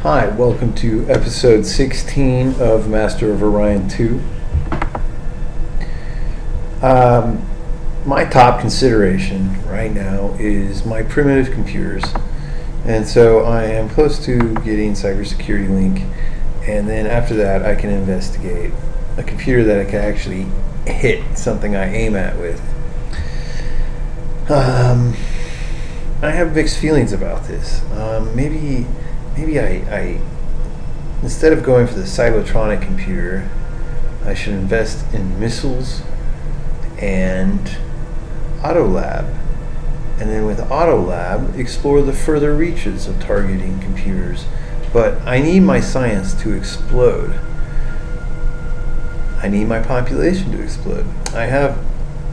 Hi, welcome to episode 16 of Master of Orion 2. My top consideration right now is my primitive computers. And so I am close to getting cybersecurity link, and then after that I can investigate a computer that I can actually hit something I aim at with. I have mixed feelings about this. Maybe I instead of going for the Cybertronic computer, I should invest in missiles and Autolab, and then with Autolab explore the further reaches of targeting computers. But I need my science to explode. I need my population to explode. I have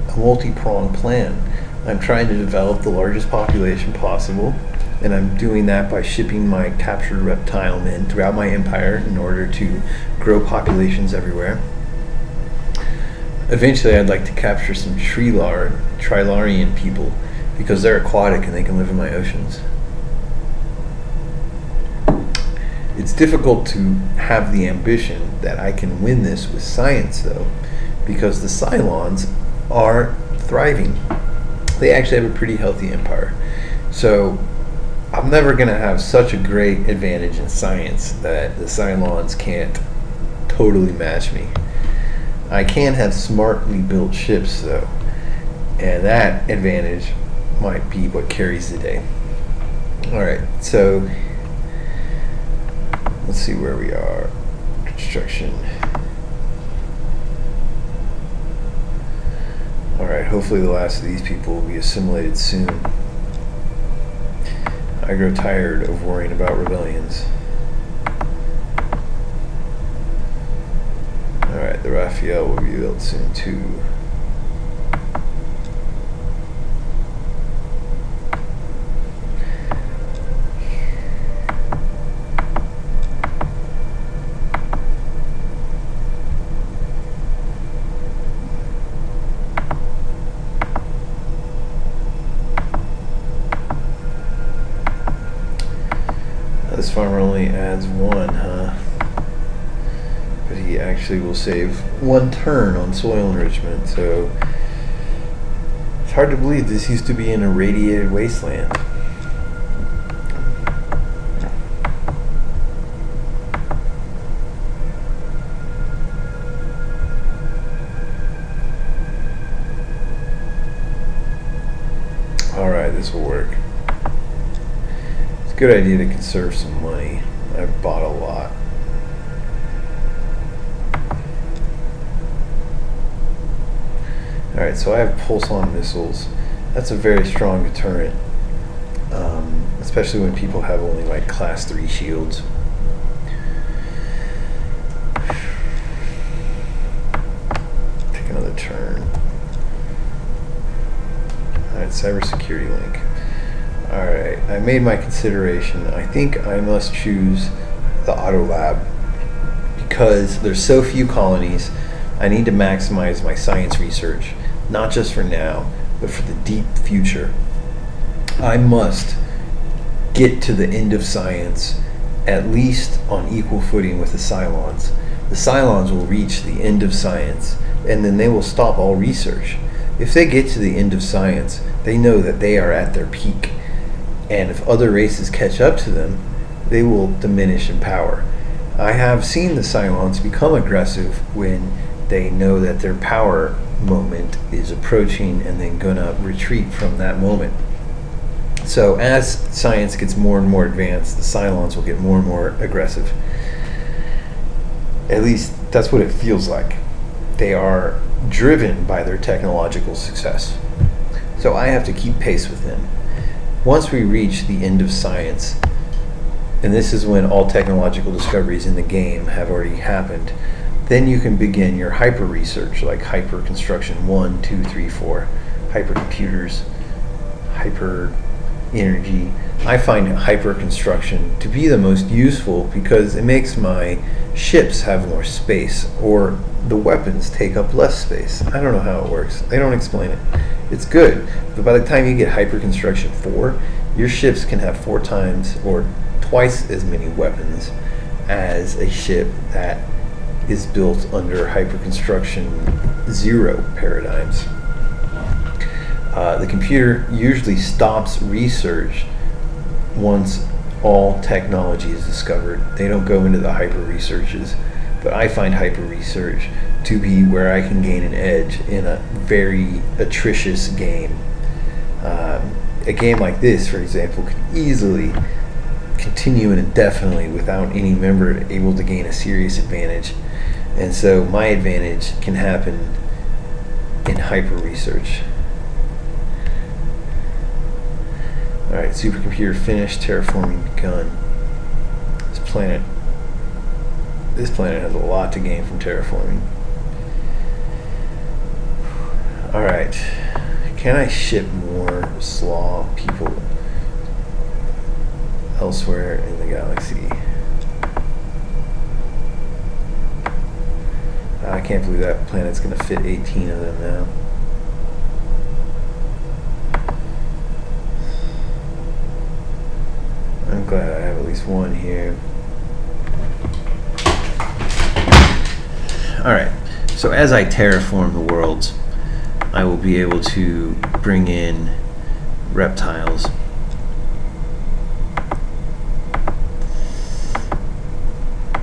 a multi-prong plan. I'm trying to develop the largest population possible, and I'm doing that by shipping my captured reptile men throughout my empire in order to grow populations everywhere. Eventually I'd like to capture some Trilarian people, because they're aquatic and they can live in my oceans. It's difficult to have the ambition that I can win this with science, though, because the Cylons are thriving. They actually have a pretty healthy empire. So I'm never going to have such a great advantage in science that the Cylons can't totally match me. I can have smartly built ships, though, and that advantage might be what carries the day. Alright, so let's see where we are. Construction. Alright, hopefully the last of these people will be assimilated soon. I grow tired of worrying about rebellions. Alright, the Raphael will be built soon too. This farmer only adds one, huh? But he actually will save 1 turn on soil enrichment, so it's hard to believe this used to be an irradiated wasteland. Alright, this will work. Good idea to conserve some money. I've bought a lot. Alright, so I have pulse-on missiles. That's a very strong deterrent, especially when people have only like class 3 shields. Take another turn. Alright, cybersecurity link. Alright, I made my consideration. I think I must choose the Autolab because there's so few colonies. I need to maximize my science research, not just for now, but for the deep future. I must get to the end of science at least on equal footing with the Cylons. The Cylons will reach the end of science, and then they will stop all research. If they get to the end of science, they know that they are at their peak. And if other races catch up to them, they will diminish in power. I have seen the Cylons become aggressive when they know that their power moment is approaching and then gonna retreat from that moment. So as science gets more and more advanced, the Cylons will get more and more aggressive. At least that's what it feels like. They are driven by their technological success. So I have to keep pace with them. Once we reach the end of science, and this is when all technological discoveries in the game have already happened, then you can begin your hyper research, like hyper construction 1, 2, 3, 4, hypercomputers, hyper energy. I find hyper construction to be the most useful because it makes my ships have more space, or the weapons take up less space. I don't know how it works. They don't explain it. It's good, but by the time you get hyper construction 4, your ships can have 4 times or twice as many weapons as a ship that is built under hyperconstruction 0 paradigms. The computer usually stops research once all technology is discovered. They don't go into the hyper researches, but I find hyper research to be where I can gain an edge in a very atrocious game. A game like this, for example, could easily continue indefinitely without any member able to gain a serious advantage. And so my advantage can happen in hyper research. Alright, supercomputer finished, terraforming begun. This planet has a lot to gain from terraforming. Alright, can I ship more slaw people elsewhere in the galaxy? I can't believe that planet's going to fit 18 of them now. I'm glad I have at least one here. Alright, so as I terraform the worlds, I will be able to bring in reptiles.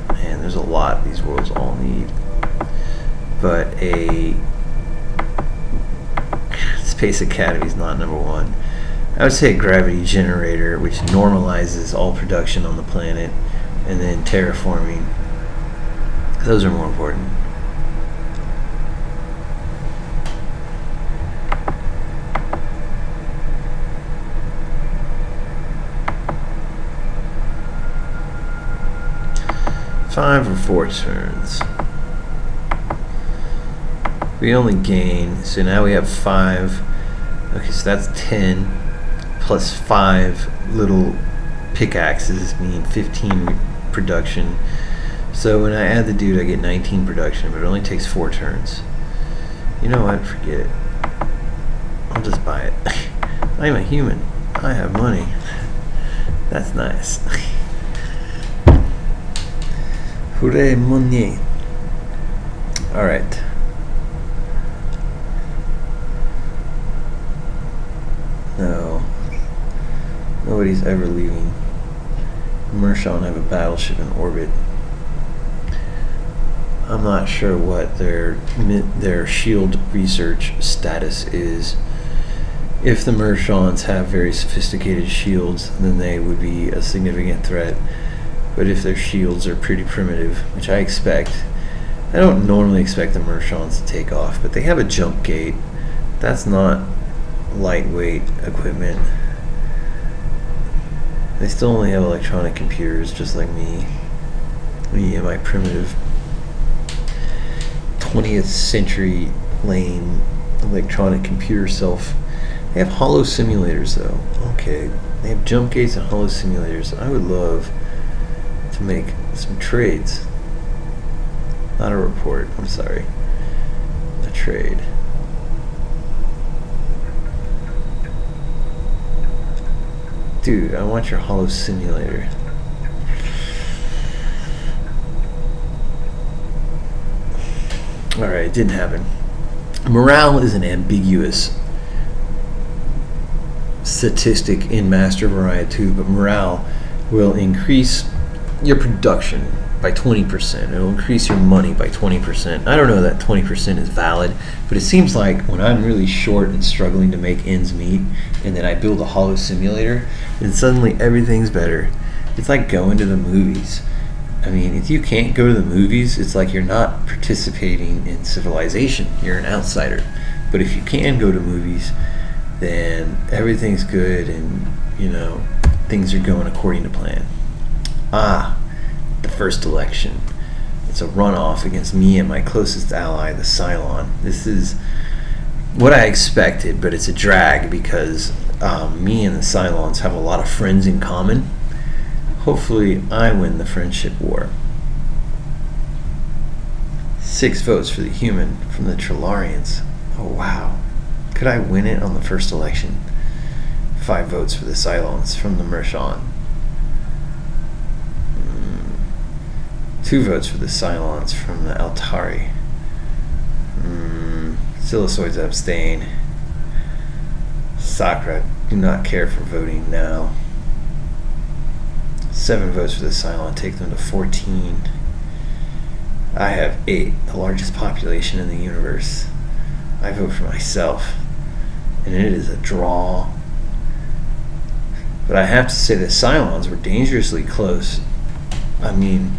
Man, there's a lot these worlds all need. But a Space Academy is not number one. I would say a gravity generator, which normalizes all production on the planet, and then terraforming. Those are more important. Five or 4 turns. We only gain, so now we have 5. Okay, so that's 10 plus 5 little pickaxes, meaning 15 production. So when I add the dude, I get 19 production, but it only takes 4 turns. You know what? Forget it. I'll just buy it. I'm a human. I have money. That's nice. Hooray, money. Alright. No. Nobody's ever leaving. Mershon have a battleship in orbit. I'm not sure what their shield research status is. If the Mershons have very sophisticated shields, then they would be a significant threat. But if their shields are pretty primitive, which I expect, I don't normally expect the Mershons to take off, but they have a jump gate. That's not lightweight equipment. They still only have electronic computers, just like me. Me and my primitive 20th century lame electronic computer self. They have hollow simulators though. Okay, they have jump gates and hollow simulators. I would love to make some trades. Not a report, I'm sorry. A trade. Dude, I want your hollow simulator. Alright, it didn't happen. Morale is an ambiguous statistic in Master of Orion 2, but morale will increase your production by 20%. It'll increase your money by 20%. I don't know that 20% is valid, but it seems like when I'm really short and struggling to make ends meet, and then I build a hollow simulator, then suddenly everything's better. It's like going to the movies. I mean, if you can't go to the movies, it's like you're not participating in civilization. You're an outsider. But if you can go to movies, then everything's good and, you know, things are going according to plan. Ah, the first election. It's a runoff against me and my closest ally, the Cylon. This is what I expected, but it's a drag because me and the Cylons have a lot of friends in common. Hopefully I win the friendship war. 6 votes for the human from the Trilarians. Oh wow. Could I win it on the first election? 5 votes for the Cylons from the Mershon. 2 votes for the Cylons from the Antares. Silicioids abstain. Sakra, do not care for voting now. 7 votes for the Cylon, take them to 14. I have 8, the largest population in the universe. I vote for myself, and it is a draw. But I have to say the Cylons were dangerously close. I mean,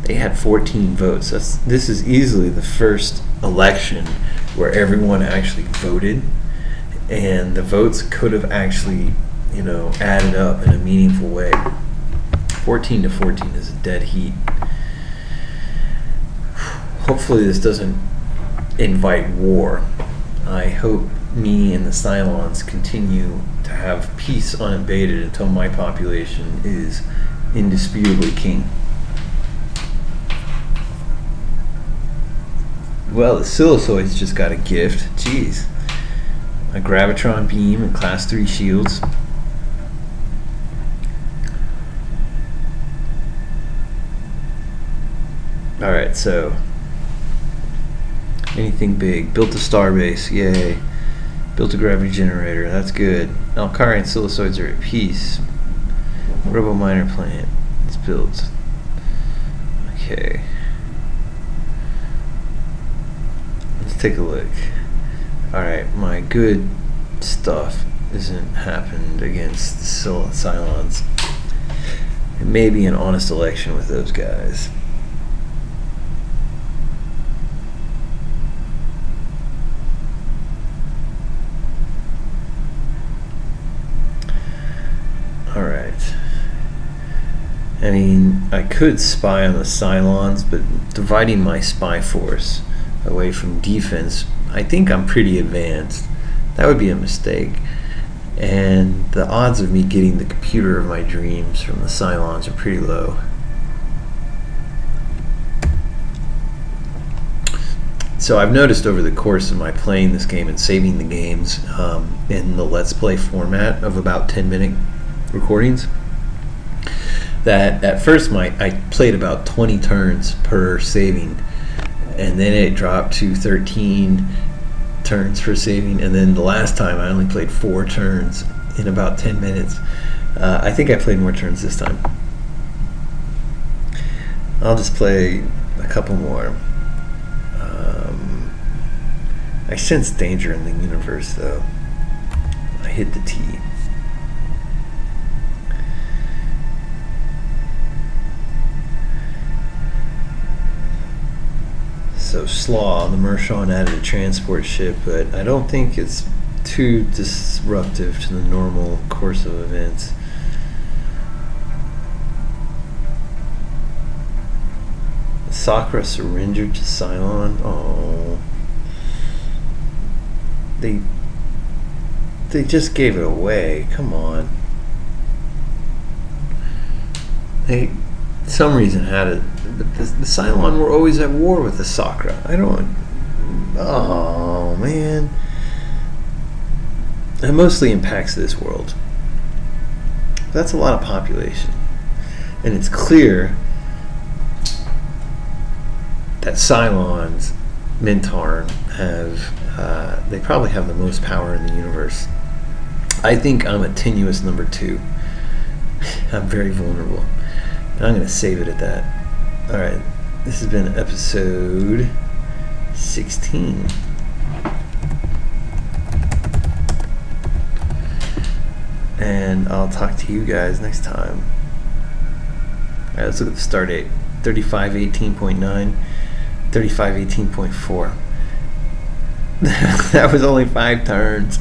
they had 14 votes. This is easily the first election where everyone actually voted, and the votes could have actually, added up in a meaningful way. 14 to 14 is a dead heat. Hopefully this doesn't invite war. I hope me and the Cylons continue to have peace unabated until my population is indisputably king. Well, the Silicioids just got a gift. Jeez. A Gravitron beam and class 3 shields. Alright, so anything big. Built a starbase, yay. Built a gravity generator, that's good. Alkari and Silicioids are at peace. Robo miner plant, it's built. Okay. Let's take a look. Alright, my good stuff isn't happened against the Cylons. It may be an honest election with those guys. Alright. I mean, I could spy on the Cylons, but dividing my spy force away from defense, I think I'm pretty advanced. That would be a mistake. And the odds of me getting the computer of my dreams from the Cylons are pretty low. So I've noticed over the course of my playing this game and saving the games in the Let's Play format of about 10-minute recordings, that at first I played about 20 turns per saving, and then it dropped to 13 turns for saving, and then the last time I only played 4 turns in about 10 minutes. I think I played more turns this time. I'll just play a couple more. I sense danger in the universe, though. I hit the T. So Slaw, the Mershon added a transport ship, but I don't think it's too disruptive to the normal course of events. Sakra surrendered to Cylon. Oh, they just gave it away. Come on. They, some reason had it. But the Cylon were always at war with the Sakra. I don't. Oh man. It mostly impacts this world. That's a lot of population, and it's clear that Cylons, Mintarn, have they probably have the most power in the universe. I think I'm a tenuous number 2. I'm very vulnerable, and I'm going to save it at that. Alright, this has been episode 16. And I'll talk to you guys next time. Alright, let's look at the start date. 3518.9, 3518.4. That was only 5 turns.